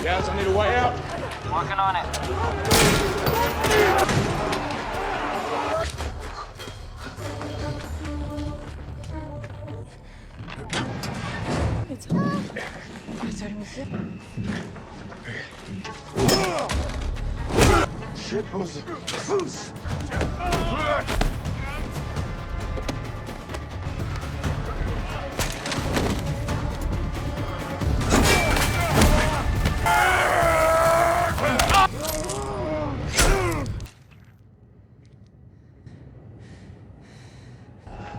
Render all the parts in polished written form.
Guys, I need a way out. Working on it. It's Shit,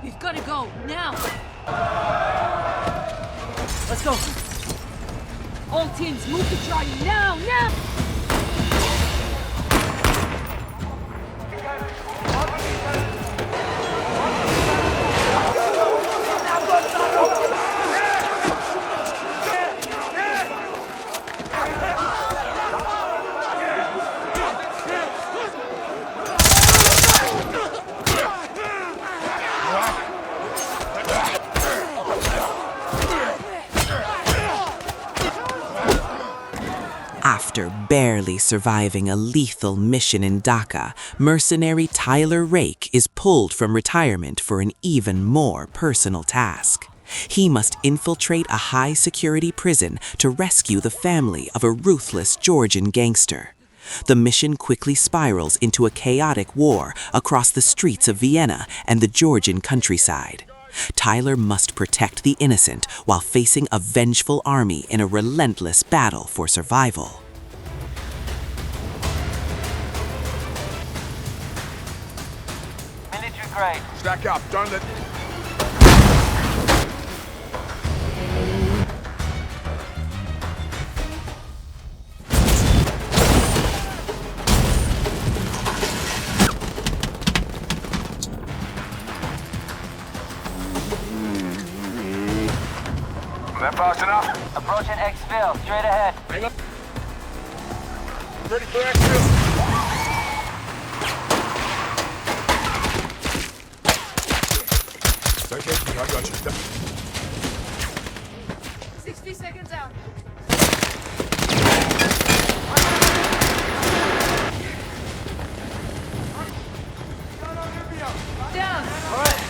We've got to go, now! Let's go! All teams, move to Charlie, now, now! After barely surviving a lethal mission in Dhaka, mercenary Tyler Rake is pulled from retirement for an even more personal task. He must infiltrate a high-security prison to rescue the family of a ruthless Georgian gangster. The mission quickly spirals into a chaotic war across the streets of Vienna and the Georgian countryside. Tyler must protect the innocent while facing a vengeful army in a relentless battle for survival. Military grade. Stack up, don't let... Is that fast enough? Approaching exfil, straight ahead. Hang on. Ready for action. It's okay, I got you. 60 seconds out. Down! All right.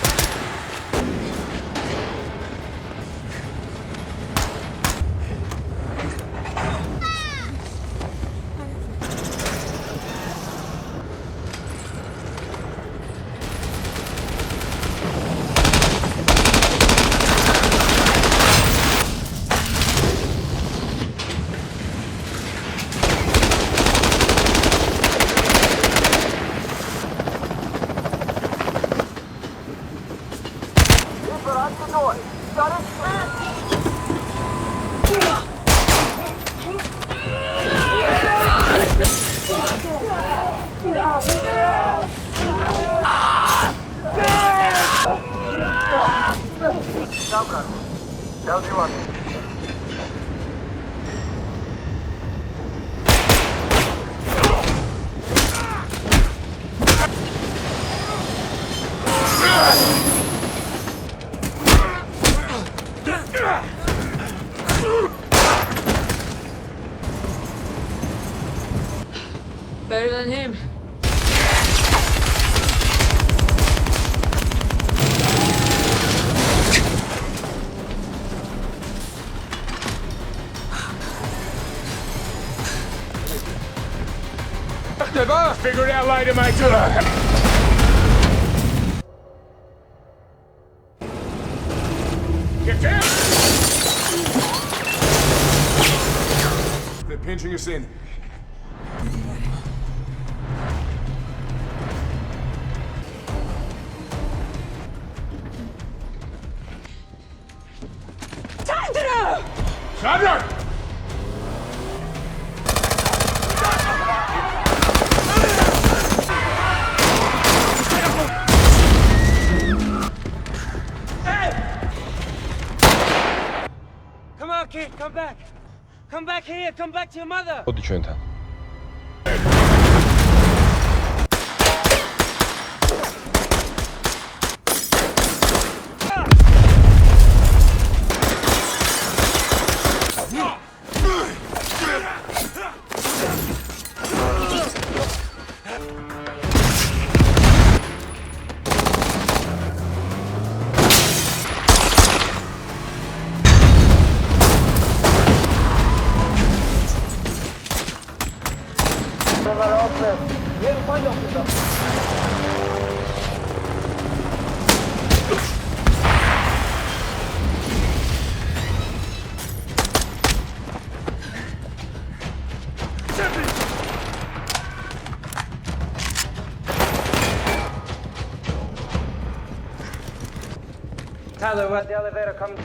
Better than him. Figure it out later, mate. Get down! They're pinching us in. Sandra! Come on, kid, come back. Come back here, come back to your mother. 어디 주연타? officer. We have a find officer. Tyler, we're at the elevator. Come.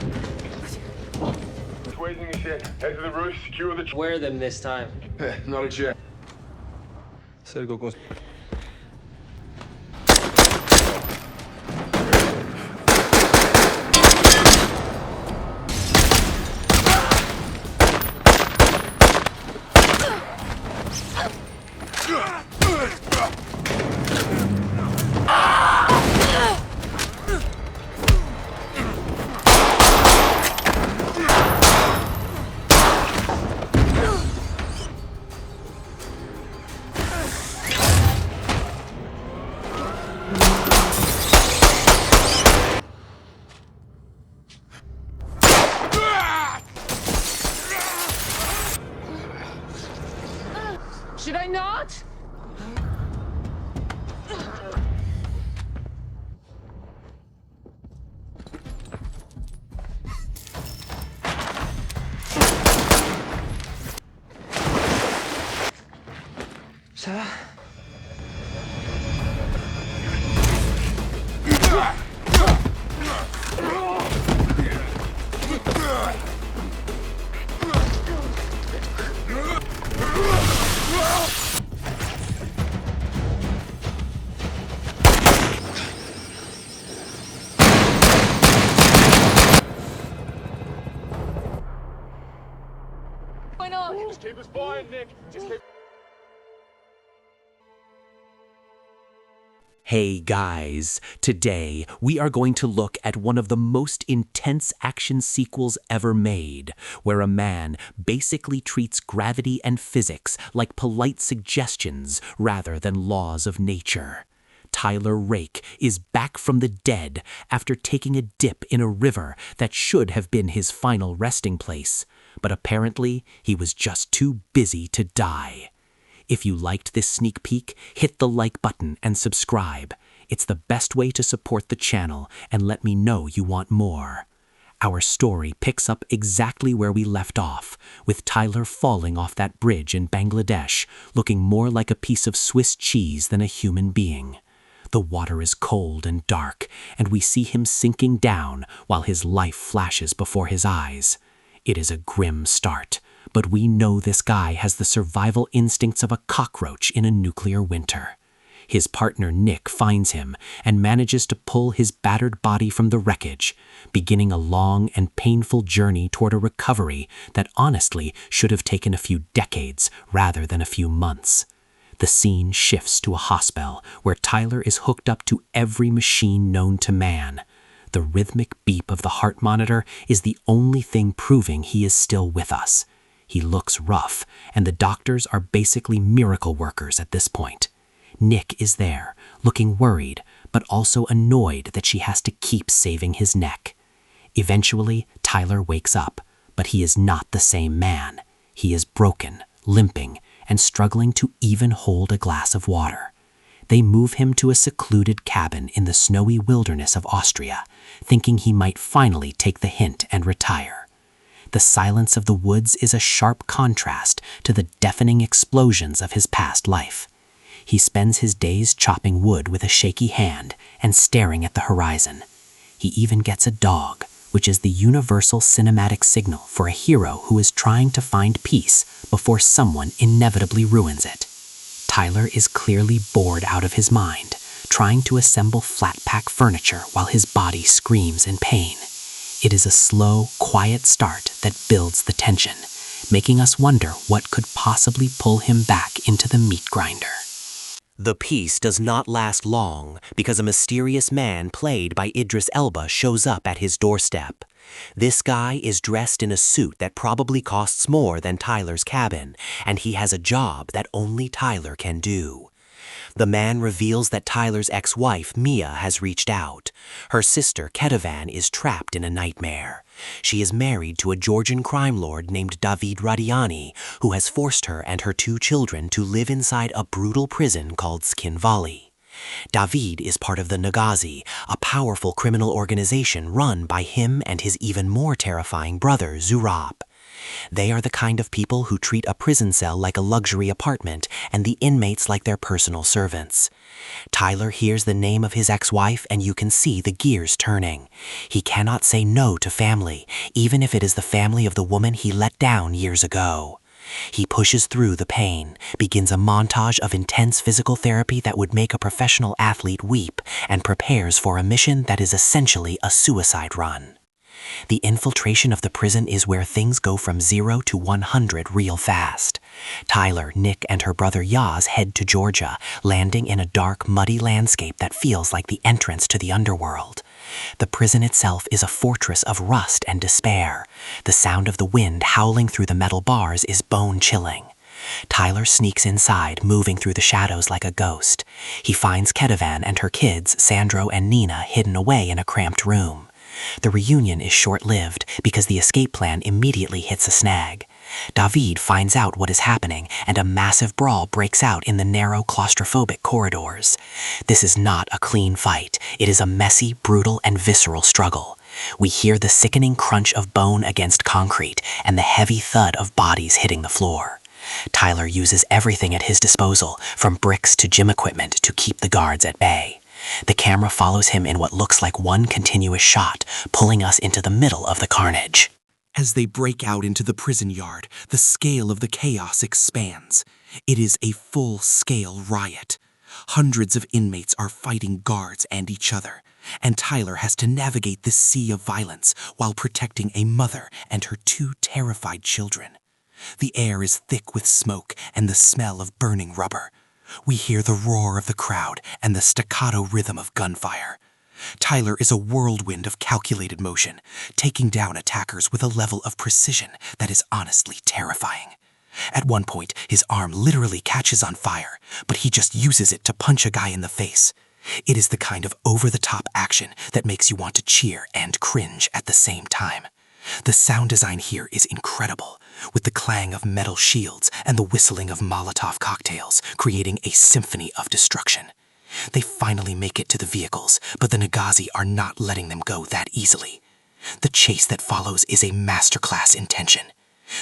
It's waiting in the shed. Head to the roof, secure the... Wear them this time. Not a chair. Sergo goes... Should I not? Sir? Why not? Just keep us flying, Nick. Just keep... Hey guys, today we are going to look at one of the most intense action sequels ever made, where a man basically treats gravity and physics like polite suggestions rather than laws of nature. Tyler Rake is back from the dead after taking a dip in a river that should have been his final resting place, but apparently he was just too busy to die. If you liked this sneak peek, hit the like button and subscribe. It's the best way to support the channel and let me know you want more. Our story picks up exactly where we left off, with Tyler falling off that bridge in Bangladesh, looking more like a piece of Swiss cheese than a human being. The water is cold and dark, and we see him sinking down while his life flashes before his eyes. It is a grim start, but we know this guy has the survival instincts of a cockroach in a nuclear winter. His partner Nick finds him and manages to pull his battered body from the wreckage, beginning a long and painful journey toward a recovery that honestly should have taken a few decades rather than a few months. The scene shifts to a hospital where Tyler is hooked up to every machine known to man. The rhythmic beep of the heart monitor is the only thing proving he is still with us. He looks rough, and the doctors are basically miracle workers at this point. Nick is there, looking worried, but also annoyed that she has to keep saving his neck. Eventually, Tyler wakes up, but he is not the same man. He is broken, limping, and struggling to even hold a glass of water. They move him to a secluded cabin in the snowy wilderness of Austria, thinking he might finally take the hint and retire. The silence of the woods is a sharp contrast to the deafening explosions of his past life. He spends his days chopping wood with a shaky hand and staring at the horizon. He even gets a dog, which is the universal cinematic signal for a hero who is trying to find peace before someone inevitably ruins it. Tyler is clearly bored out of his mind, trying to assemble flat-pack furniture while his body screams in pain. It is a slow, quiet start that builds the tension, making us wonder what could possibly pull him back into the meat grinder. The peace does not last long because a mysterious man played by Idris Elba shows up at his doorstep. This guy is dressed in a suit that probably costs more than Tyler's cabin, and he has a job that only Tyler can do. The man reveals that Tyler's ex-wife, Mia, has reached out. Her sister, Ketavan, is trapped in a nightmare. She is married to a Georgian crime lord named David Radiani, who has forced her and her 2 children to live inside a brutal prison called Skin Valley. David is part of the Nagazi, a powerful criminal organization run by him and his even more terrifying brother, Zurab. They are the kind of people who treat a prison cell like a luxury apartment and the inmates like their personal servants. Tyler hears the name of his ex-wife and you can see the gears turning. He cannot say no to family, even if it is the family of the woman he let down years ago. He pushes through the pain, begins a montage of intense physical therapy that would make a professional athlete weep, and prepares for a mission that is essentially a suicide run. The infiltration of the prison is where things go from 0 to 100 real fast. Tyler, Nick, and her brother Yaz head to Georgia, landing in a dark, muddy landscape that feels like the entrance to the underworld. The prison itself is a fortress of rust and despair. The sound of the wind howling through the metal bars is bone-chilling. Tyler sneaks inside, moving through the shadows like a ghost. He finds Ketavan and her kids, Sandro and Nina, hidden away in a cramped room. The reunion is short-lived because the escape plan immediately hits a snag. David finds out what is happening, and a massive brawl breaks out in the narrow, claustrophobic corridors. This is not a clean fight. It is a messy, brutal, and visceral struggle. We hear the sickening crunch of bone against concrete and the heavy thud of bodies hitting the floor. Tyler uses everything at his disposal, from bricks to gym equipment, to keep the guards at bay. The camera follows him in what looks like one continuous shot, pulling us into the middle of the carnage. As they break out into the prison yard, the scale of the chaos expands. It is a full-scale riot. Hundreds of inmates are fighting guards and each other, and Tyler has to navigate this sea of violence while protecting a mother and her 2 terrified children. The air is thick with smoke and the smell of burning rubber. We hear the roar of the crowd and the staccato rhythm of gunfire. Tyler is a whirlwind of calculated motion, taking down attackers with a level of precision that is honestly terrifying. At one point, his arm literally catches on fire, but he just uses it to punch a guy in the face. It is the kind of over-the-top action that makes you want to cheer and cringe at the same time. The sound design here is incredible, with the clang of metal shields and the whistling of Molotov cocktails, creating a symphony of destruction. They finally make it to the vehicles, but the Nagazi are not letting them go that easily. The chase that follows is a masterclass in tension.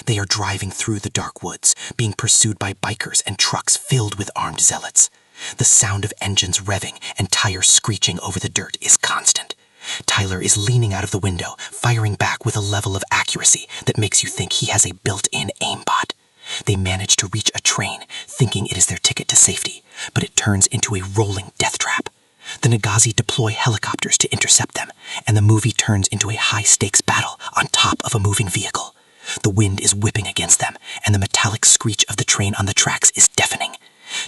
They are driving through the dark woods, being pursued by bikers and trucks filled with armed zealots. The sound of engines revving and tires screeching over the dirt is constant. Tyler is leaning out of the window, firing back with a level of accuracy that makes you think he has a built-in aimbot. They manage to reach a train, thinking it is their ticket to safety, but it turns into a rolling death trap. The Nagazi deploy helicopters to intercept them, and the movie turns into a high-stakes battle on top of a moving vehicle. The wind is whipping against them, and the metallic screech of the train on the tracks is deafening.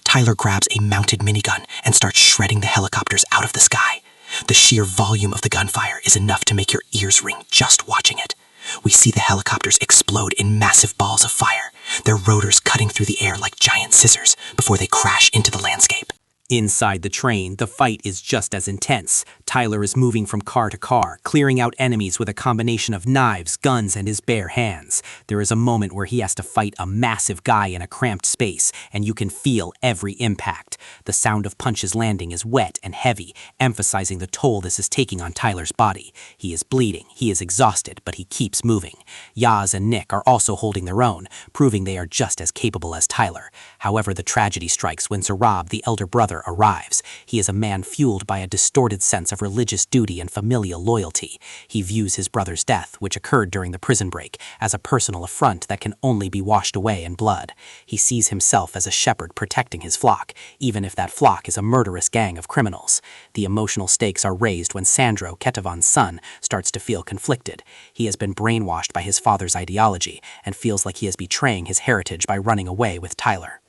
Tyler grabs a mounted minigun and starts shredding the helicopters out of the sky. The sheer volume of the gunfire is enough to make your ears ring just watching it. We see the helicopters explode in massive balls of fire, their rotors cutting through the air like giant scissors before they crash into the landscape. Inside the train, the fight is just as intense. Tyler is moving from car to car, clearing out enemies with a combination of knives, guns, and his bare hands. There is a moment where he has to fight a massive guy in a cramped space, and you can feel every impact. The sound of punches landing is wet and heavy, emphasizing the toll this is taking on Tyler's body. He is bleeding, he is exhausted, but he keeps moving. Yaz and Nick are also holding their own, proving they are just as capable as Tyler. However, the tragedy strikes when Zurab, the elder brother, arrives. He is a man fueled by a distorted sense of religious duty and familial loyalty. He views his brother's death, which occurred during the prison break, as a personal affront that can only be washed away in blood. He sees himself as a shepherd protecting his flock, even if that flock is a murderous gang of criminals. The emotional stakes are raised when Sandro, Ketavan's son, starts to feel conflicted. He has been brainwashed by his father's ideology and feels like he is betraying his heritage by running away with Tyler.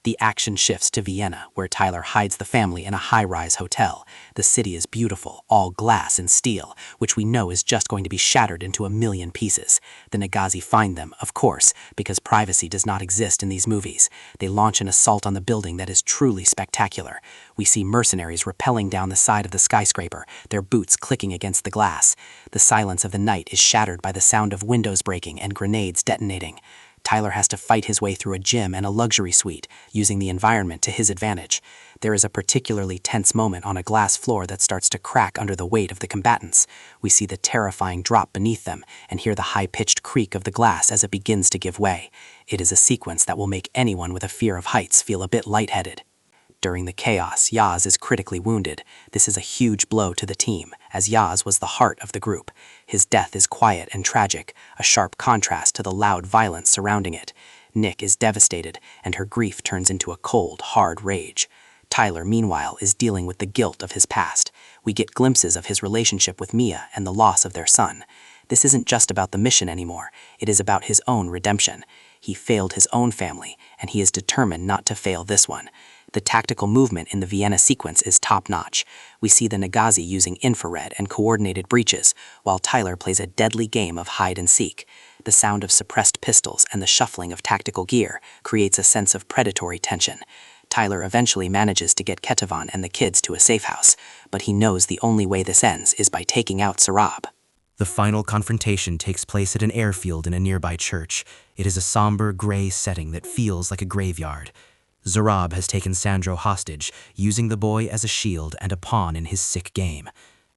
The action shifts to Vienna, where Tyler hides the family in a high-rise hotel. The city is beautiful, all glass and steel, which we know is just going to be shattered into a million pieces. The Nagazi find them, of course, because privacy does not exist in these movies. They launch an assault on the building that is truly spectacular. We see mercenaries rappelling down the side of the skyscraper, their boots clicking against the glass. The silence of the night is shattered by the sound of windows breaking and grenades detonating. Tyler has to fight his way through a gym and a luxury suite, using the environment to his advantage. There is a particularly tense moment on a glass floor that starts to crack under the weight of the combatants. We see the terrifying drop beneath them and hear the high-pitched creak of the glass as it begins to give way. It is a sequence that will make anyone with a fear of heights feel a bit lightheaded. During the chaos, Yaz is critically wounded. This is a huge blow to the team, as Yaz was the heart of the group. His death is quiet and tragic, a sharp contrast to the loud violence surrounding it. Nick is devastated, and her grief turns into a cold, hard rage. Tyler, meanwhile, is dealing with the guilt of his past. We get glimpses of his relationship with Mia and the loss of their son. This isn't just about the mission anymore. It is about his own redemption. He failed his own family, and he is determined not to fail this one. The tactical movement in the Vienna sequence is top-notch. We see the Nagazi using infrared and coordinated breaches, while Tyler plays a deadly game of hide-and-seek. The sound of suppressed pistols and the shuffling of tactical gear creates a sense of predatory tension. Tyler eventually manages to get Ketavan and the kids to a safe house, but he knows the only way this ends is by taking out Sarab. The final confrontation takes place at an airfield in a nearby church. It is a somber, gray setting that feels like a graveyard. Zarab has taken Sandro hostage, using the boy as a shield and a pawn in his sick game.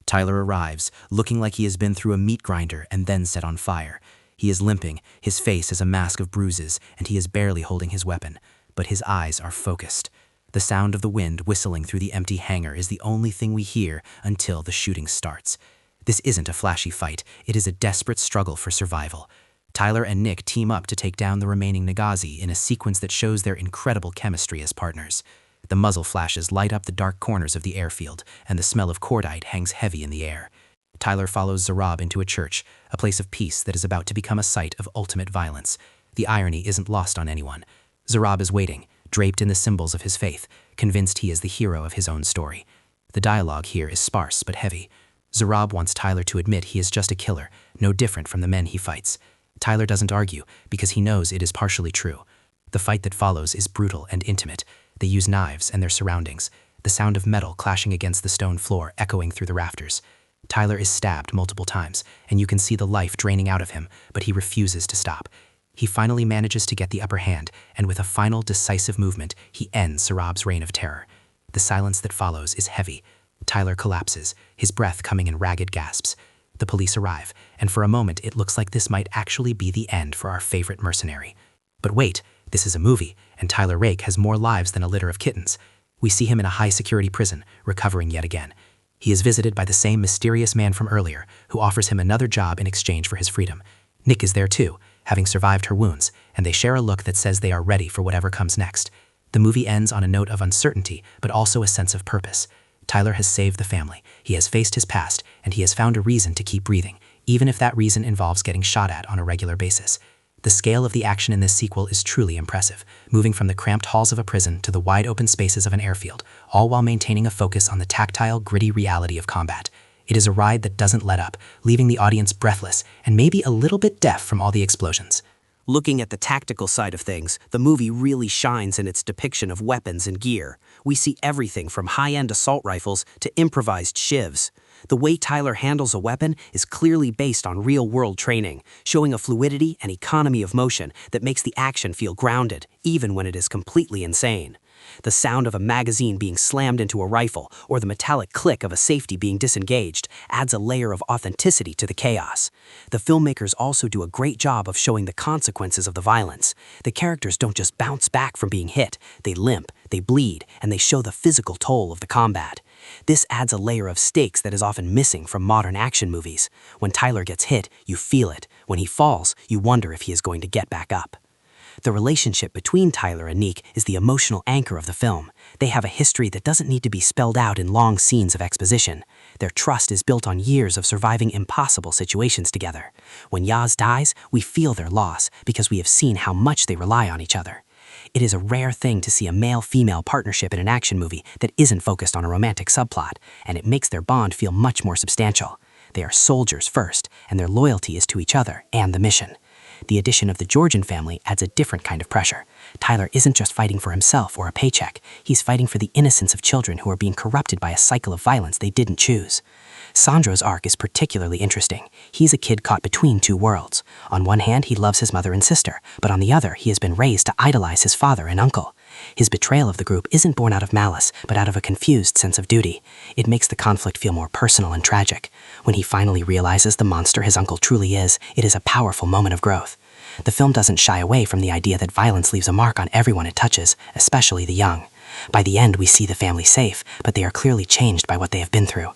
Tyler arrives, looking like he has been through a meat grinder and then set on fire. He is limping, his face is a mask of bruises, and he is barely holding his weapon, but his eyes are focused. The sound of the wind whistling through the empty hangar is the only thing we hear until the shooting starts. This isn't a flashy fight, it is a desperate struggle for survival. Tyler and Nick team up to take down the remaining Nagazi in a sequence that shows their incredible chemistry as partners. The muzzle flashes light up the dark corners of the airfield, and the smell of cordite hangs heavy in the air. Tyler follows Zarab into a church, a place of peace that is about to become a site of ultimate violence. The irony isn't lost on anyone. Zarab is waiting, draped in the symbols of his faith, convinced he is the hero of his own story. The dialogue here is sparse but heavy. Zarab wants Tyler to admit he is just a killer, no different from the men he fights. Tyler doesn't argue, because he knows it is partially true. The fight that follows is brutal and intimate. They use knives and their surroundings, the sound of metal clashing against the stone floor echoing through the rafters. Tyler is stabbed multiple times, and you can see the life draining out of him, but he refuses to stop. He finally manages to get the upper hand, and with a final decisive movement, he ends Sarab's reign of terror. The silence that follows is heavy. Tyler collapses, his breath coming in ragged gasps. The police arrive, and for a moment it looks like this might actually be the end for our favorite mercenary. But wait, this is a movie, and Tyler Rake has more lives than a litter of kittens. We see him in a high-security prison, recovering yet again. He is visited by the same mysterious man from earlier, who offers him another job in exchange for his freedom. Nick is there too, having survived her wounds, and they share a look that says they are ready for whatever comes next. The movie ends on a note of uncertainty, but also a sense of purpose. Tyler has saved the family, he has faced his past, and he has found a reason to keep breathing, even if that reason involves getting shot at on a regular basis. The scale of the action in this sequel is truly impressive, moving from the cramped halls of a prison to the wide-open spaces of an airfield, all while maintaining a focus on the tactile, gritty reality of combat. It is a ride that doesn't let up, leaving the audience breathless and maybe a little bit deaf from all the explosions. Looking at the tactical side of things, the movie really shines in its depiction of weapons and gear. We see everything from high-end assault rifles to improvised shivs. The way Tyler handles a weapon is clearly based on real-world training, showing a fluidity and economy of motion that makes the action feel grounded, even when it is completely insane. The sound of a magazine being slammed into a rifle or the metallic click of a safety being disengaged adds a layer of authenticity to the chaos. The filmmakers also do a great job of showing the consequences of the violence. The characters don't just bounce back from being hit, they limp, they bleed, and they show the physical toll of the combat. This adds a layer of stakes that is often missing from modern action movies. When Tyler gets hit, you feel it. When he falls, you wonder if he is going to get back up. The relationship between Tyler and Nick is the emotional anchor of the film. They have a history that doesn't need to be spelled out in long scenes of exposition. Their trust is built on years of surviving impossible situations together. When Yaz dies, we feel their loss because we have seen how much they rely on each other. It is a rare thing to see a male-female partnership in an action movie that isn't focused on a romantic subplot, and it makes their bond feel much more substantial. They are soldiers first, and their loyalty is to each other and the mission. The addition of the Georgian family adds a different kind of pressure. Tyler isn't just fighting for himself or a paycheck, he's fighting for the innocence of children who are being corrupted by a cycle of violence they didn't choose. Sandro's arc is particularly interesting. He's a kid caught between two worlds. On one hand, he loves his mother and sister, but on the other, he has been raised to idolize his father and uncle. His betrayal of the group isn't born out of malice, but out of a confused sense of duty. It makes the conflict feel more personal and tragic. When he finally realizes the monster his uncle truly is, it is a powerful moment of growth. The film doesn't shy away from the idea that violence leaves a mark on everyone it touches, especially the young. By the end, we see the family safe, but they are clearly changed by what they have been through.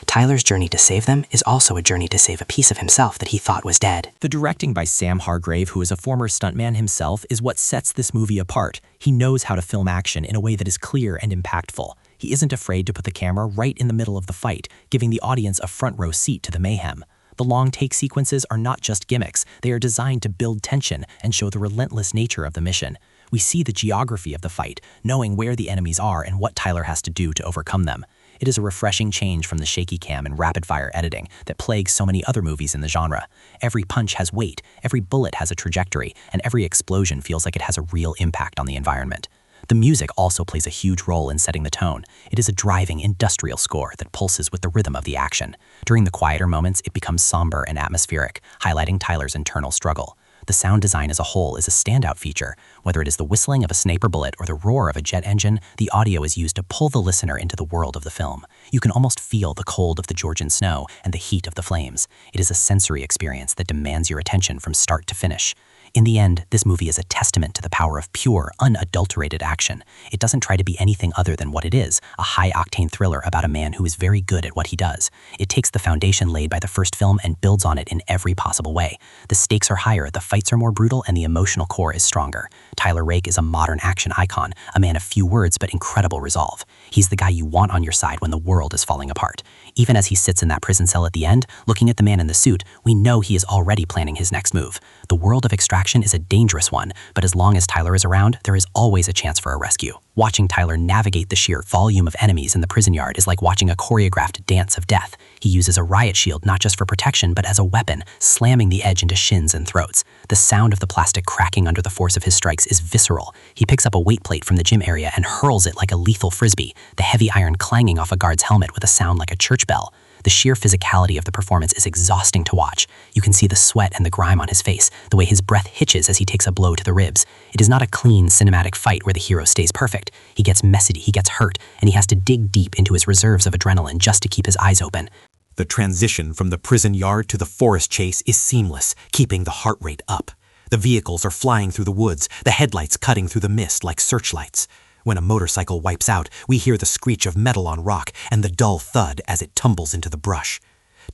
Tyler's journey to save them is also a journey to save a piece of himself that he thought was dead. The directing by Sam Hargrave, who is a former stuntman himself, is what sets this movie apart. He knows how to film action in a way that is clear and impactful. He isn't afraid to put the camera right in the middle of the fight, giving the audience a front-row seat to the mayhem. The long take sequences are not just gimmicks, they are designed to build tension and show the relentless nature of the mission. We see the geography of the fight, knowing where the enemies are and what Tyler has to do to overcome them. It is a refreshing change from the shaky cam and rapid-fire editing that plagues so many other movies in the genre. Every punch has weight, every bullet has a trajectory, and every explosion feels like it has a real impact on the environment. The music also plays a huge role in setting the tone. It is a driving, industrial score that pulses with the rhythm of the action. During the quieter moments, it becomes somber and atmospheric, highlighting Tyler's internal struggle. The sound design as a whole is a standout feature. Whether it is the whistling of a sniper bullet or the roar of a jet engine, the audio is used to pull the listener into the world of the film. You can almost feel the cold of the Georgian snow and the heat of the flames. It is a sensory experience that demands your attention from start to finish. In the end, this movie is a testament to the power of pure, unadulterated action. It doesn't try to be anything other than what it is, a high-octane thriller about a man who is very good at what he does. It takes the foundation laid by the first film and builds on it in every possible way. The stakes are higher, the fights are more brutal, and the emotional core is stronger. Tyler Rake is a modern action icon, a man of few words but incredible resolve. He's the guy you want on your side when the world is falling apart. Even as he sits in that prison cell at the end, looking at the man in the suit, we know he is already planning his next move. The world of Extraction is a dangerous one, but as long as Tyler is around, there is always a chance for a rescue. Watching Tyler navigate the sheer volume of enemies in the prison yard is like watching a choreographed dance of death. He uses a riot shield not just for protection, but as a weapon, slamming the edge into shins and throats. The sound of the plastic cracking under the force of his strikes is visceral. He picks up a weight plate from the gym area and hurls it like a lethal frisbee, the heavy iron clanging off a guard's helmet with a sound like a church bell. The sheer physicality of the performance is exhausting to watch. You can see the sweat and the grime on his face, the way his breath hitches as he takes a blow to the ribs. It is not a clean, cinematic fight where the hero stays perfect. He gets messy, he gets hurt, and he has to dig deep into his reserves of adrenaline just to keep his eyes open. The transition from the prison yard to the forest chase is seamless, keeping the heart rate up. The vehicles are flying through the woods, the headlights cutting through the mist like searchlights. When a motorcycle wipes out, we hear the screech of metal on rock and the dull thud as it tumbles into the brush.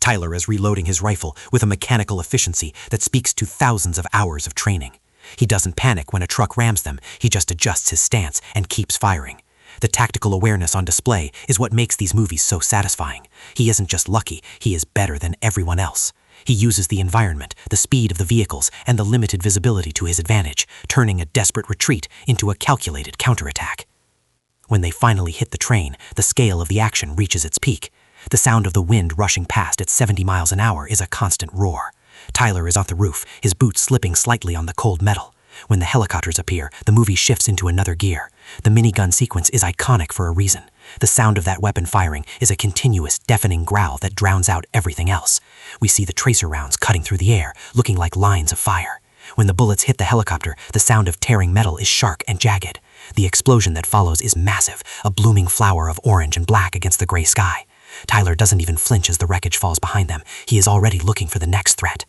Tyler is reloading his rifle with a mechanical efficiency that speaks to thousands of hours of training. He doesn't panic when a truck rams them, he just adjusts his stance and keeps firing. The tactical awareness on display is what makes these movies so satisfying. He isn't just lucky, he is better than everyone else. He uses the environment, the speed of the vehicles, and the limited visibility to his advantage, turning a desperate retreat into a calculated counterattack. When they finally hit the train, the scale of the action reaches its peak. The sound of the wind rushing past at 70 miles an hour is a constant roar. Tyler is on the roof, his boots slipping slightly on the cold metal. When the helicopters appear, the movie shifts into another gear. The minigun sequence is iconic for a reason. The sound of that weapon firing is a continuous, deafening growl that drowns out everything else. We see the tracer rounds cutting through the air, looking like lines of fire. When the bullets hit the helicopter, the sound of tearing metal is sharp and jagged. The explosion that follows is massive, a blooming flower of orange and black against the gray sky. Tyler doesn't even flinch as the wreckage falls behind them. He is already looking for the next threat.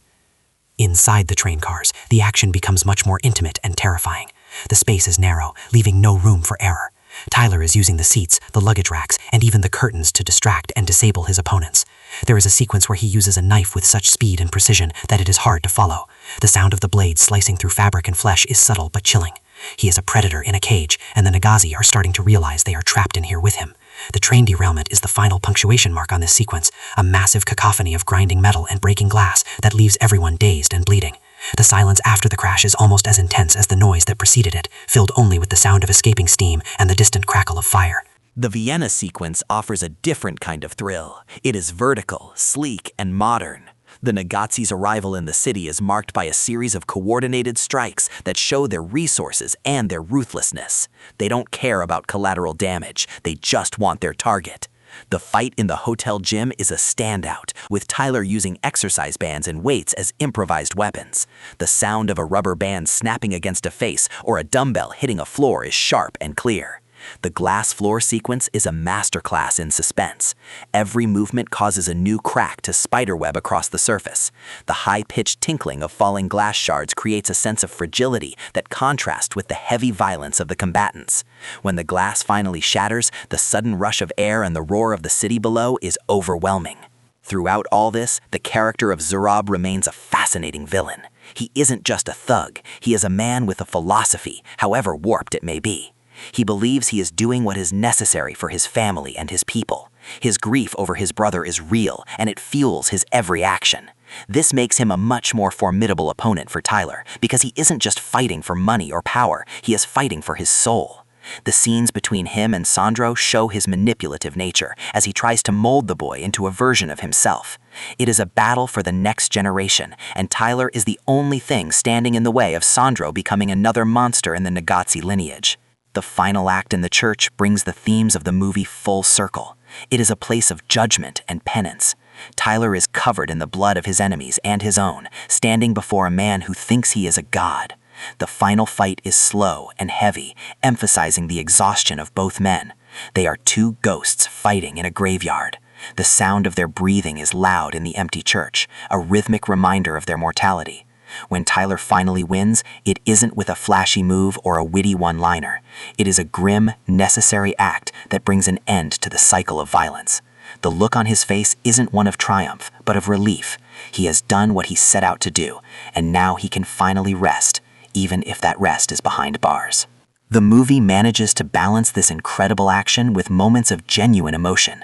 Inside the train cars, the action becomes much more intimate and terrifying. The space is narrow, leaving no room for error. Tyler is using the seats, the luggage racks, and even the curtains to distract and disable his opponents. There is a sequence where he uses a knife with such speed and precision that it is hard to follow. The sound of the blade slicing through fabric and flesh is subtle but chilling. He is a predator in a cage, and the Nagazi are starting to realize they are trapped in here with him. The train derailment is the final punctuation mark on this sequence, a massive cacophony of grinding metal and breaking glass that leaves everyone dazed and bleeding. The silence after the crash is almost as intense as the noise that preceded it, filled only with the sound of escaping steam and the distant crackle of fire. The Vienna sequence offers a different kind of thrill. It is vertical, sleek, and modern. The Nagatsi's arrival in the city is marked by a series of coordinated strikes that show their resources and their ruthlessness. They don't care about collateral damage, they just want their target. The fight in the hotel gym is a standout, with Tyler using exercise bands and weights as improvised weapons. The sound of a rubber band snapping against a face or a dumbbell hitting a floor is sharp and clear. The glass floor sequence is a masterclass in suspense. Every movement causes a new crack to spiderweb across the surface. The high-pitched tinkling of falling glass shards creates a sense of fragility that contrasts with the heavy violence of the combatants. When the glass finally shatters, the sudden rush of air and the roar of the city below is overwhelming. Throughout all this, the character of Zurab remains a fascinating villain. He isn't just a thug, he is a man with a philosophy, however warped it may be. He believes he is doing what is necessary for his family and his people. His grief over his brother is real, and it fuels his every action. This makes him a much more formidable opponent for Tyler, because he isn't just fighting for money or power, he is fighting for his soul. The scenes between him and Sandro show his manipulative nature as he tries to mold the boy into a version of himself. It is a battle for the next generation, and Tyler is the only thing standing in the way of Sandro becoming another monster in the Nagatsi lineage. The final act in the church brings the themes of the movie full circle. It is a place of judgment and penance. Tyler is covered in the blood of his enemies and his own, standing before a man who thinks he is a god. The final fight is slow and heavy, emphasizing the exhaustion of both men. They are two ghosts fighting in a graveyard. The sound of their breathing is loud in the empty church, a rhythmic reminder of their mortality. When Tyler finally wins, it isn't with a flashy move or a witty one-liner. It is a grim, necessary act that brings an end to the cycle of violence. The look on his face isn't one of triumph, but of relief. He has done what he set out to do, and now he can finally rest, even if that rest is behind bars. The movie manages to balance this incredible action with moments of genuine emotion.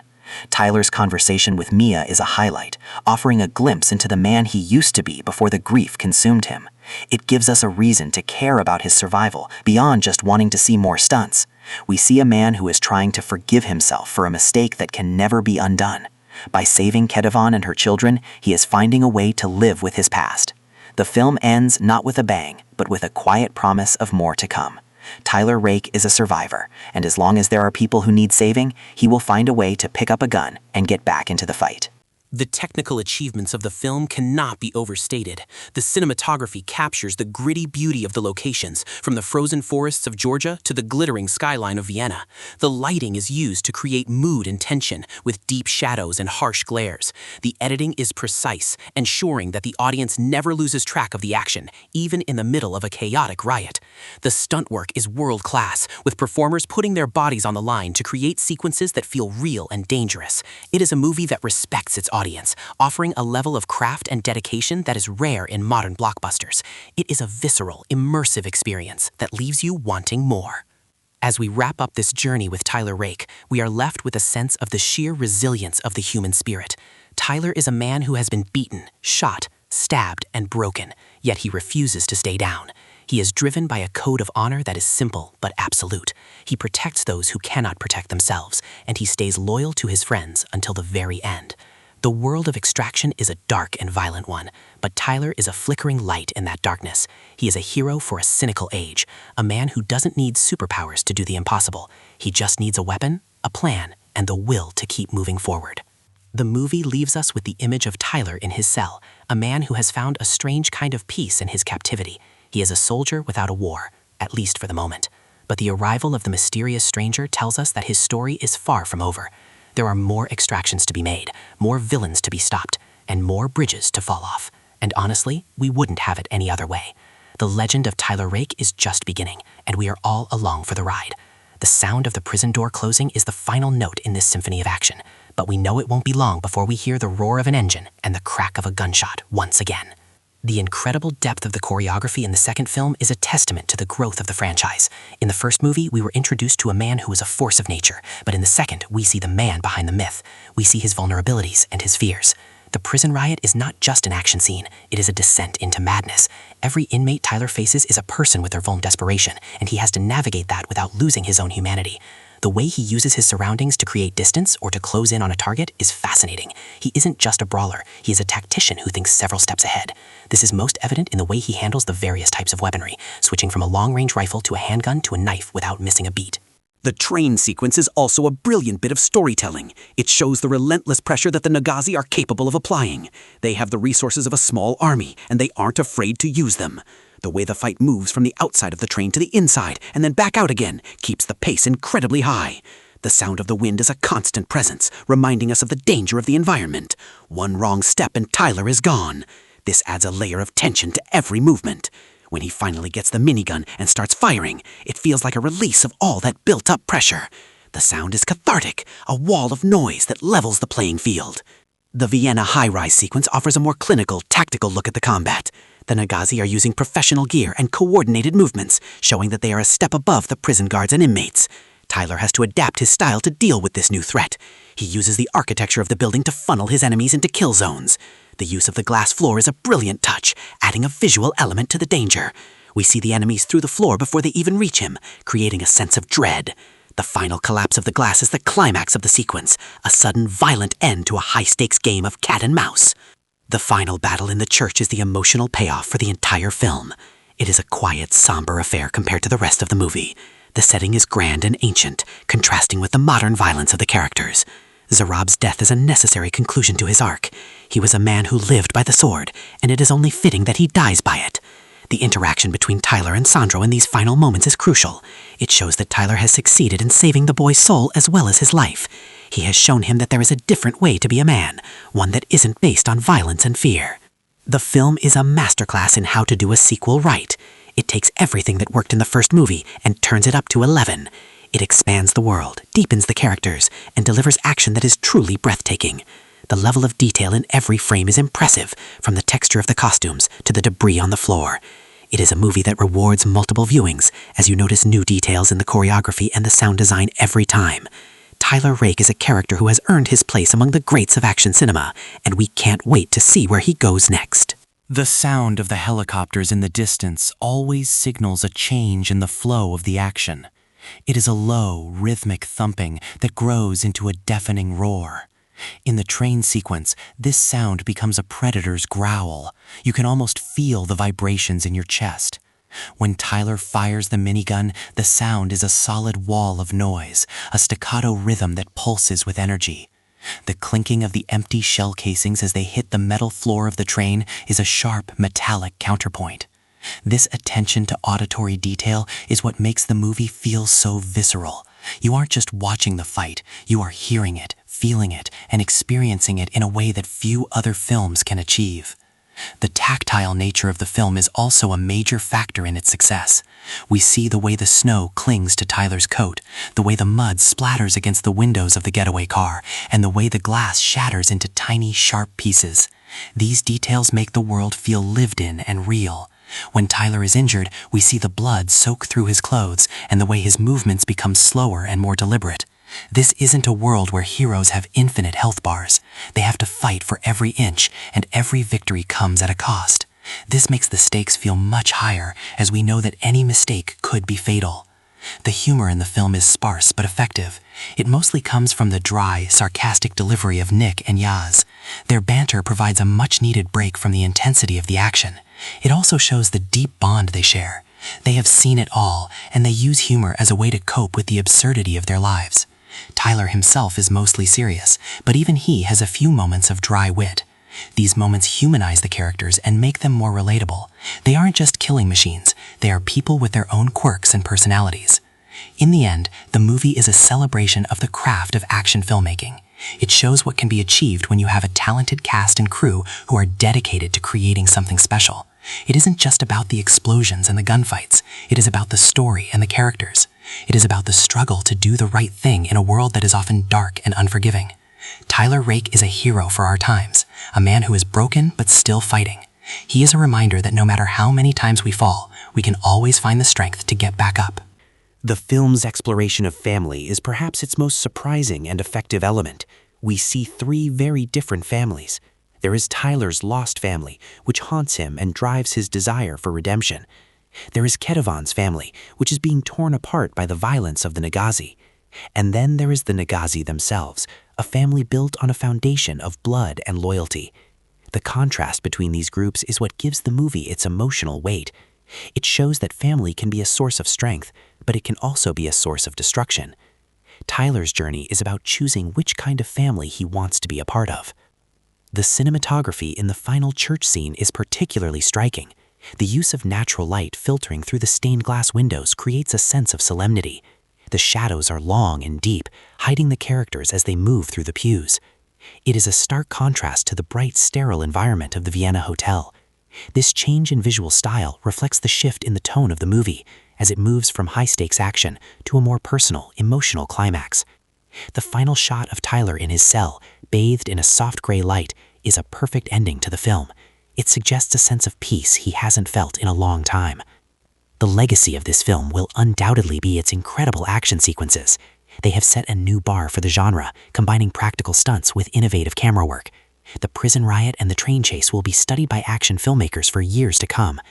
Tyler's conversation with Mia is a highlight, offering a glimpse into the man he used to be before the grief consumed him. It gives us a reason to care about his survival beyond just wanting to see more stunts. We see a man who is trying to forgive himself for a mistake that can never be undone. By saving Ketevan and her children, he is finding a way to live with his past. The film ends not with a bang, but with a quiet promise of more to come. Tyler Rake is a survivor, and as long as there are people who need saving, he will find a way to pick up a gun and get back into the fight. The technical achievements of the film cannot be overstated. The cinematography captures the gritty beauty of the locations, from the frozen forests of Georgia to the glittering skyline of Vienna. The lighting is used to create mood and tension, with deep shadows and harsh glares. The editing is precise, ensuring that the audience never loses track of the action, even in the middle of a chaotic riot. The stunt work is world-class, with performers putting their bodies on the line to create sequences that feel real and dangerous. It is a movie that respects its audience, offering a level of craft and dedication that is rare in modern blockbusters. It is a visceral, immersive experience that leaves you wanting more. As we wrap up this journey with Tyler Rake, we are left with a sense of the sheer resilience of the human spirit. Tyler is a man who has been beaten, shot, stabbed, and broken, yet he refuses to stay down. He is driven by a code of honor that is simple but absolute. He protects those who cannot protect themselves, and he stays loyal to his friends until the very end. The world of Extraction is a dark and violent one, but Tyler is a flickering light in that darkness. He is a hero for a cynical age, a man who doesn't need superpowers to do the impossible. He just needs a weapon, a plan, and the will to keep moving forward. The movie leaves us with the image of Tyler in his cell, a man who has found a strange kind of peace in his captivity. He is a soldier without a war, at least for the moment. But the arrival of the mysterious stranger tells us that his story is far from over. There are more extractions to be made, more villains to be stopped, and more bridges to fall off. And honestly, we wouldn't have it any other way. The legend of Tyler Rake is just beginning, and we are all along for the ride. The sound of the prison door closing is the final note in this symphony of action, but we know it won't be long before we hear the roar of an engine and the crack of a gunshot once again. The incredible depth of the choreography in the second film is a testament to the growth of the franchise. In the first movie, we were introduced to a man who was a force of nature, but in the second, we see the man behind the myth. We see his vulnerabilities and his fears. The prison riot is not just an action scene, it is a descent into madness. Every inmate Tyler faces is a person with their vulnerable desperation, and he has to navigate that without losing his own humanity. The way he uses his surroundings to create distance or to close in on a target is fascinating. He isn't just a brawler, he is a tactician who thinks several steps ahead. This is most evident in the way he handles the various types of weaponry, switching from a long-range rifle to a handgun to a knife without missing a beat. The train sequence is also a brilliant bit of storytelling. It shows the relentless pressure that the Nagazi are capable of applying. They have the resources of a small army, and they aren't afraid to use them. The way the fight moves from the outside of the train to the inside and then back out again keeps the pace incredibly high. The sound of the wind is a constant presence, reminding us of the danger of the environment. One wrong step and Tyler is gone. This adds a layer of tension to every movement. When he finally gets the minigun and starts firing, it feels like a release of all that built-up pressure. The sound is cathartic, a wall of noise that levels the playing field. The Vienna high-rise sequence offers a more clinical, tactical look at the combat. The Nagazi are using professional gear and coordinated movements, showing that they are a step above the prison guards and inmates. Tyler has to adapt his style to deal with this new threat. He uses the architecture of the building to funnel his enemies into kill zones. The use of the glass floor is a brilliant touch, adding a visual element to the danger. We see the enemies through the floor before they even reach him, creating a sense of dread. The final collapse of the glass is the climax of the sequence, a sudden, violent end to a high-stakes game of cat and mouse. The final battle in the church is the emotional payoff for the entire film. It is a quiet, somber affair compared to the rest of the movie. The setting is grand and ancient, contrasting with the modern violence of the characters. Zarab's death is a necessary conclusion to his arc. He was a man who lived by the sword, and it is only fitting that he dies by it. The interaction between Tyler and Sandro in these final moments is crucial. It shows that Tyler has succeeded in saving the boy's soul as well as his life. He has shown him that there is a different way to be a man, one that isn't based on violence and fear. The film is a masterclass in how to do a sequel right. It takes everything that worked in the first movie and turns it up to 11. It expands the world, deepens the characters, and delivers action that is truly breathtaking. The level of detail in every frame is impressive, from the texture of the costumes to the debris on the floor. It is a movie that rewards multiple viewings, as you notice new details in the choreography and the sound design every time. Tyler Rake is a character who has earned his place among the greats of action cinema, and we can't wait to see where he goes next. The sound of the helicopters in the distance always signals a change in the flow of the action. It is a low, rhythmic thumping that grows into a deafening roar. In the train sequence, this sound becomes a predator's growl. You can almost feel the vibrations in your chest. When Tyler fires the minigun, the sound is a solid wall of noise, a staccato rhythm that pulses with energy. The clinking of the empty shell casings as they hit the metal floor of the train is a sharp, metallic counterpoint. This attention to auditory detail is what makes the movie feel so visceral. You aren't just watching the fight, you are hearing it, feeling it, and experiencing it in a way that few other films can achieve. The tactile nature of the film is also a major factor in its success. We see the way the snow clings to Tyler's coat, the way the mud splatters against the windows of the getaway car, and the way the glass shatters into tiny, sharp pieces. These details make the world feel lived in and real. When Tyler is injured, we see the blood soak through his clothes and the way his movements become slower and more deliberate. This isn't a world where heroes have infinite health bars. They have to fight for every inch, and every victory comes at a cost. This makes the stakes feel much higher, as we know that any mistake could be fatal. The humor in the film is sparse but effective. It mostly comes from the dry, sarcastic delivery of Nick and Yaz. Their banter provides a much-needed break from the intensity of the action. It also shows the deep bond they share. They have seen it all, and they use humor as a way to cope with the absurdity of their lives. Tyler himself is mostly serious, but even he has a few moments of dry wit. These moments humanize the characters and make them more relatable. They aren't just killing machines, they are people with their own quirks and personalities. In the end, the movie is a celebration of the craft of action filmmaking. It shows what can be achieved when you have a talented cast and crew who are dedicated to creating something special. It isn't just about the explosions and the gunfights. It is about the story and the characters. It is about the struggle to do the right thing in a world that is often dark and unforgiving. Tyler Rake is a hero for our times, a man who is broken but still fighting. He is a reminder that no matter how many times we fall, we can always find the strength to get back up. The film's exploration of family is perhaps its most surprising and effective element. We see three very different families. There is Tyler's lost family, which haunts him and drives his desire for redemption. There is Ketavan's family, which is being torn apart by the violence of the Nagazi. And then there is the Nagazi themselves, a family built on a foundation of blood and loyalty. The contrast between these groups is what gives the movie its emotional weight. It shows that family can be a source of strength, but it can also be a source of destruction. Tyler's journey is about choosing which kind of family he wants to be a part of. The cinematography in the final church scene is particularly striking. The use of natural light filtering through the stained glass windows creates a sense of solemnity. The shadows are long and deep, hiding the characters as they move through the pews. It is a stark contrast to the bright, sterile environment of the Vienna Hotel. This change in visual style reflects the shift in the tone of the movie, as it moves from high-stakes action to a more personal, emotional climax. The final shot of Tyler in his cell, bathed in a soft gray light, is a perfect ending to the film. It suggests a sense of peace he hasn't felt in a long time. The legacy of this film will undoubtedly be its incredible action sequences. They have set a new bar for the genre, combining practical stunts with innovative camera work. The prison riot and the train chase will be studied by action filmmakers for years to come.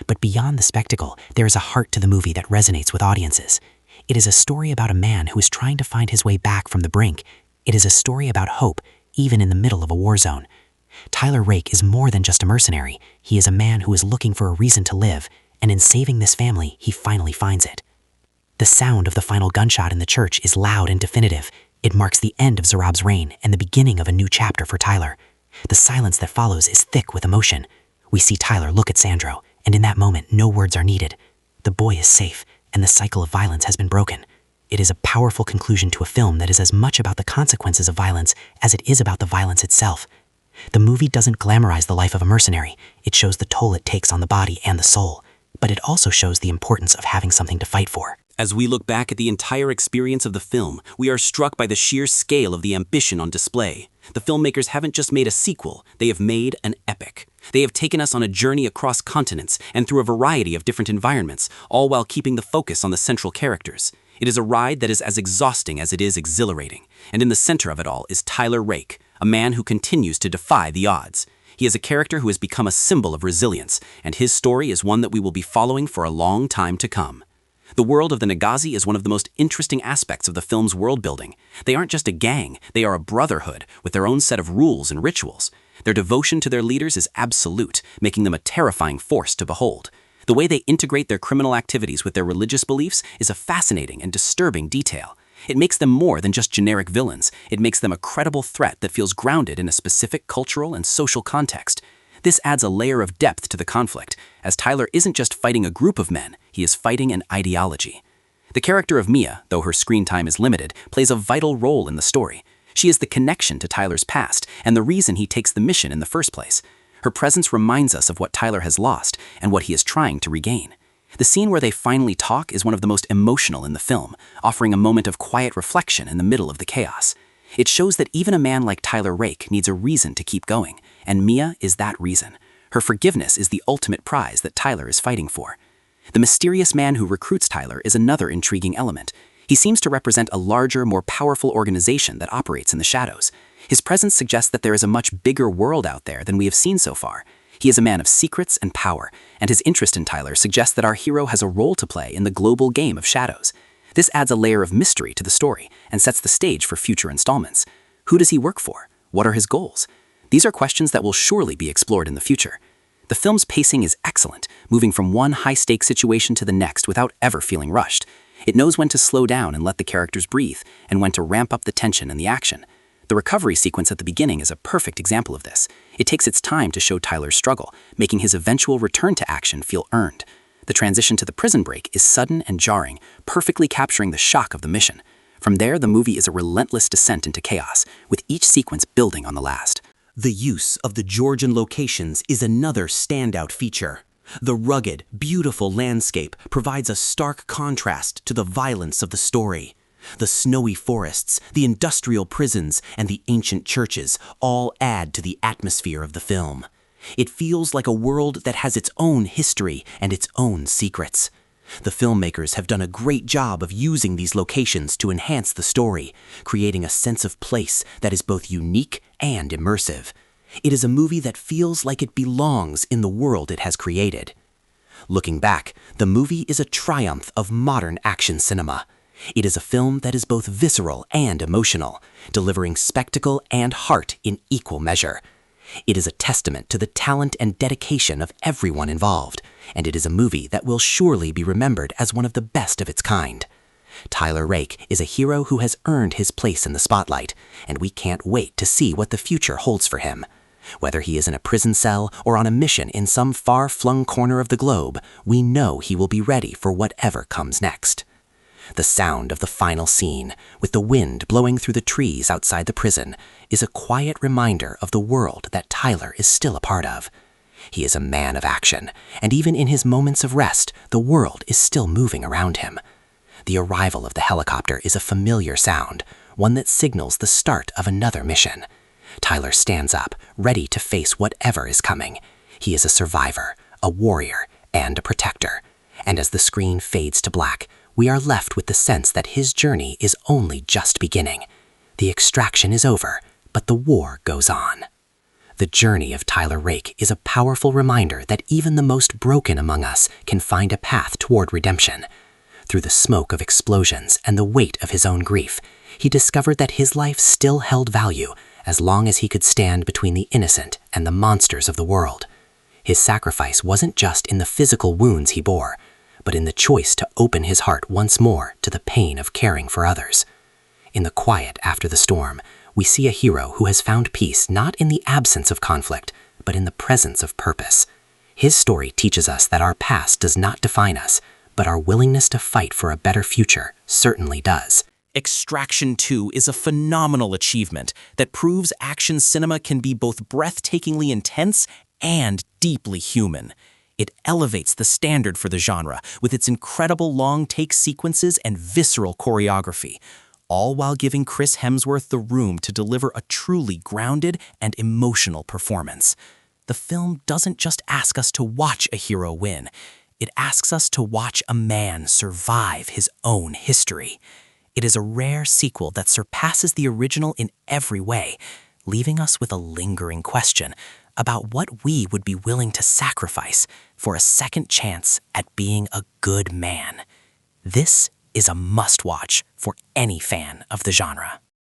But beyond the spectacle, there is a heart to the movie that resonates with audiences. It is a story about a man who is trying to find his way back from the brink. It is a story about hope, even in the middle of a war zone. Tyler Rake is more than just a mercenary. He is a man who is looking for a reason to live, and in saving this family, he finally finds it. The sound of the final gunshot in the church is loud and definitive. It marks the end of Zarab's reign and the beginning of a new chapter for Tyler. The silence that follows is thick with emotion. We see Tyler look at Sandro, and in that moment, no words are needed. The boy is safe, and the cycle of violence has been broken. It is a powerful conclusion to a film that is as much about the consequences of violence as it is about the violence itself. The movie doesn't glamorize the life of a mercenary. It shows the toll it takes on the body and the soul. But it also shows the importance of having something to fight for. As we look back at the entire experience of the film, we are struck by the sheer scale of the ambition on display. The filmmakers haven't just made a sequel, they have made an epic. They have taken us on a journey across continents and through a variety of different environments, all while keeping the focus on the central characters. It is a ride that is as exhausting as it is exhilarating, and in the center of it all is Tyler Rake, a man who continues to defy the odds. He is a character who has become a symbol of resilience, and his story is one that we will be following for a long time to come. The world of the Nagazi is one of the most interesting aspects of the film's world building. They aren't just a gang, they are a brotherhood with their own set of rules and rituals. Their devotion to their leaders is absolute, making them a terrifying force to behold. The way they integrate their criminal activities with their religious beliefs is a fascinating and disturbing detail. It makes them more than just generic villains. It makes them a credible threat that feels grounded in a specific cultural and social context. This adds a layer of depth to the conflict, as Tyler isn't just fighting a group of men, he is fighting an ideology. The character of Mia, though her screen time is limited, plays a vital role in the story. She is the connection to Tyler's past and the reason he takes the mission in the first place. Her presence reminds us of what Tyler has lost and what he is trying to regain. The scene where they finally talk is one of the most emotional in the film, offering a moment of quiet reflection in the middle of the chaos. It shows that even a man like Tyler Rake needs a reason to keep going, and Mia is that reason. Her forgiveness is the ultimate prize that Tyler is fighting for. The mysterious man who recruits Tyler is another intriguing element. He seems to represent a larger, more powerful organization that operates in the shadows. His presence suggests that there is a much bigger world out there than we have seen so far. He is a man of secrets and power, and his interest in Tyler suggests that our hero has a role to play in the global game of shadows. This adds a layer of mystery to the story and sets the stage for future installments. Who does he work for? What are his goals? These are questions that will surely be explored in the future. The film's pacing is excellent, moving from one high-stakes situation to the next without ever feeling rushed. It knows when to slow down and let the characters breathe, and when to ramp up the tension and the action. The recovery sequence at the beginning is a perfect example of this. It takes its time to show Tyler's struggle, making his eventual return to action feel earned. The transition to the prison break is sudden and jarring, perfectly capturing the shock of the mission. From there, the movie is a relentless descent into chaos, with each sequence building on the last. The use of the Georgian locations is another standout feature. The rugged, beautiful landscape provides a stark contrast to the violence of the story. The snowy forests, the industrial prisons, and the ancient churches all add to the atmosphere of the film. It feels like a world that has its own history and its own secrets. The filmmakers have done a great job of using these locations to enhance the story, creating a sense of place that is both unique and immersive. It is a movie that feels like it belongs in the world it has created. Looking back, the movie is a triumph of modern action cinema. It is a film that is both visceral and emotional, delivering spectacle and heart in equal measure. It is a testament to the talent and dedication of everyone involved, and it is a movie that will surely be remembered as one of the best of its kind. Tyler Rake is a hero who has earned his place in the spotlight, and we can't wait to see what the future holds for him. Whether he is in a prison cell or on a mission in some far-flung corner of the globe, we know he will be ready for whatever comes next. The sound of the final scene, with the wind blowing through the trees outside the prison, is a quiet reminder of the world that Tyler is still a part of. He is a man of action, and even in his moments of rest, the world is still moving around him. The arrival of the helicopter is a familiar sound, one that signals the start of another mission. Tyler stands up, ready to face whatever is coming. He is a survivor, a warrior, and a protector. And as the screen fades to black, we are left with the sense that his journey is only just beginning. The extraction is over, but the war goes on. The journey of Tyler Rake is a powerful reminder that even the most broken among us can find a path toward redemption. Through the smoke of explosions and the weight of his own grief, he discovered that his life still held value as long as he could stand between the innocent and the monsters of the world. His sacrifice wasn't just in the physical wounds he bore, but in the choice to open his heart once more to the pain of caring for others. In the quiet after the storm, we see a hero who has found peace not in the absence of conflict, but in the presence of purpose. His story teaches us that our past does not define us, but our willingness to fight for a better future certainly does. Extraction 2 is a phenomenal achievement that proves action cinema can be both breathtakingly intense and deeply human. It elevates the standard for the genre with its incredible long-take sequences and visceral choreography, all while giving Chris Hemsworth the room to deliver a truly grounded and emotional performance. The film doesn't just ask us to watch a hero win. It asks us to watch a man survive his own history. It is a rare sequel that surpasses the original in every way, leaving us with a lingering question about what we would be willing to sacrifice for a second chance at being a good man. This is a must-watch for any fan of the genre.